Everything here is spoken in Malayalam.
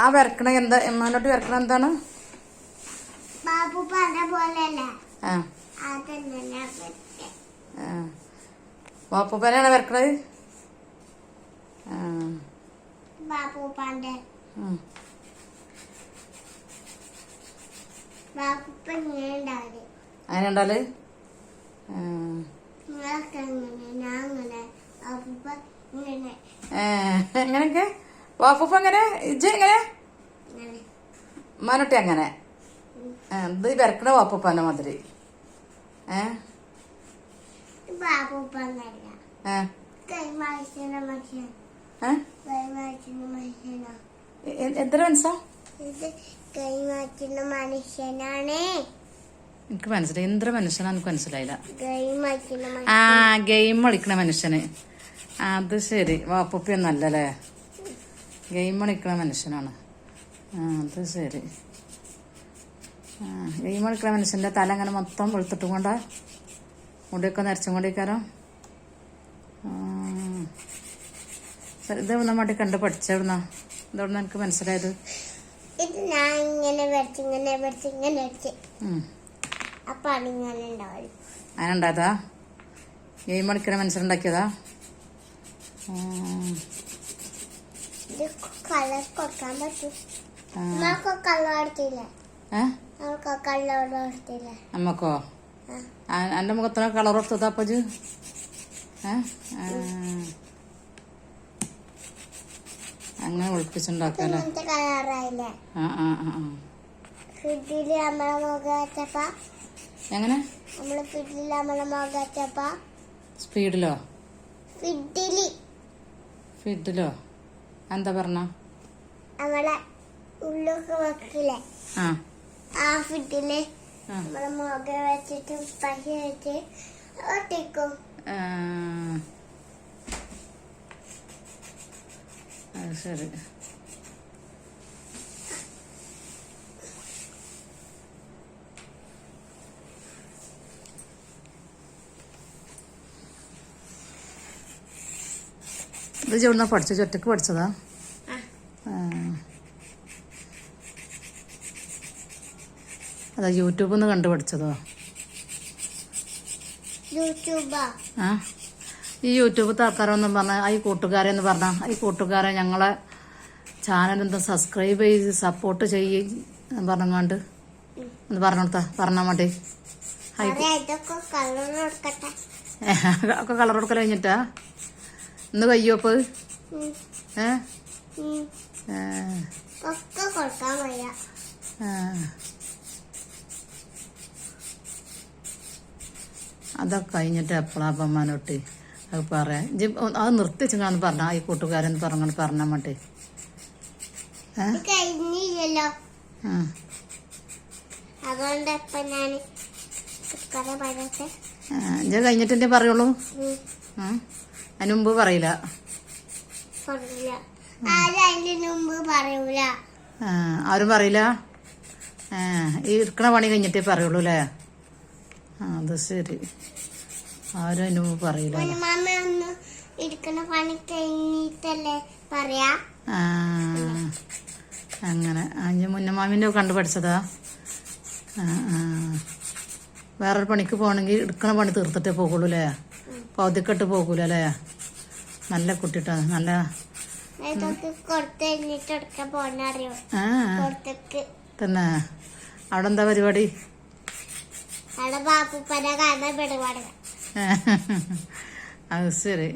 ആ വരക്കണ എന്താ എമ്മാനോട്ട് വരക്കണ എന്താണ്? ബാപ്പൂപ്പനാണ് വരക്കണത്. അങ്ങനെയുണ്ടാല് എങ്ങനെയൊക്കെ വാപ്പൂപ്പ എങ്ങനെ ഇജ്ജ് എങ്ങനെ മാനോട്ടി അങ്ങനെ ഇത് വരക്കണ വാപ്പൂപ്പാന്റെ മാതിരി. എത്ര മനസ്സാ മനുഷ്യനാണ്. എനിക്ക് മനസ്സിലായി. എന്തൊരു മനുഷ്യനാ എനിക്ക് മനസ്സിലായില്ല. ഗെയിം കളിക്കണ മനുഷ്യന്. അത് ശരി. വാപ്പൂപ്പൊന്നല്ലേ, ഗെയിം കളിക്കണ മനുഷ്യനാണ്. അത് ശരി. ഗെയിം കളിക്കണ മനുഷ്യന്റെ തല അങ്ങനെ മൊത്തം വെളുത്തിട്ടും കൊണ്ടാ മുടിയൊക്കെ നരച്ചും കൊണ്ടിരിക്കാരോ. ഇത് എവിടുന്ന മടി കണ്ട് പഠിച്ചെവിടുന്ന? ഇതെവിടുന്ന എനിക്ക് മനസ്സിലായത്? അങ്ങനെ ഉണ്ടായതാ? ഗെയിം കളിക്കണ മനുഷ്യരുണ്ടാക്കിയതാ? അമ്മക്കോ? എന്റെ മുഖത്തിന് കളർ കൊടുത്തതാ അപ്പജ്? അങ്ങനെ ഒളിപ്പിച്ചുണ്ടാക്കല്ലേ? എങ്ങനെ സ്പീഡിലോ ഫിഡിലോ എന്താ പറഞ്ഞ? ഉള്ളൊക്കെ വെക്കില്ലേ, ആ ഫിഡില് നമ്മളെ മുഖം വെച്ചിട്ട് പശ വെച്ച് ഒട്ടിക്കും. അത് ശരി. ഇത് ചെവിടുന്ന പഠിച്ച ഒറ്റക്ക് പഠിച്ചതാ? അതാ യൂട്യൂബിൽ നിന്ന് കണ്ടു പഠിച്ചതോ? ഈ യൂട്യൂബിലത്തെ ആൾക്കാരൊന്നും പറഞ്ഞ ഈ കൂട്ടുകാരെന്ന് പറഞ്ഞ ഈ കൂട്ടുകാരെ ഞങ്ങളെ ചാനൽ സബ്സ്ക്രൈബ് ചെയ്ത് സപ്പോർട്ട് ചെയ്യും പറഞ്ഞങ്ങാണ്ട് ഒന്ന് പറഞ്ഞാൽ മതി. ഒക്കെ കളർ കൊടുക്കൽ കഴിഞ്ഞിട്ടാ ഇന്ന് കയ്യോപ്പ്? അതൊക്കെ കഴിഞ്ഞിട്ട് എപ്പോഴാ അപ്പമ്മനോട്ടി അത് പറയാം? അത് നിർത്തിച്ചെങ്ങാന്ന് പറഞ്ഞ ഈ കൂട്ടുകാരൻ പറഞ്ഞാൽ മതി. ഇജ്ജ് കഴിഞ്ഞിട്ടെന്തേ പറയുള്ളൂ? അതിന് മുമ്പ് പറയില്ല? ആരും പറയില്ല. ഈ ഇരിക്കണ പണി കഴിഞ്ഞിട്ടേ പറയുള്ളൂ അല്ലേ? അത് ശരി. ആരും അതിന് മുമ്പ് പറയില്ല. അങ്ങനെ മുന്നമാമിന്റെ കണ്ടു പഠിച്ചതാ? വേറൊരു പണിക്ക് പോകണമെങ്കിൽ എടുക്കണ പണി തീർത്തിട്ടേ പോകുള്ളൂ അല്ലേ? പൗതിക്കെട്ട് പോകൂല അല്ലേ? നല്ല കുട്ടിട്ടാ. നല്ല തന്നെ. അവിടെ എന്താ പരിപാടി? അത് ശരി.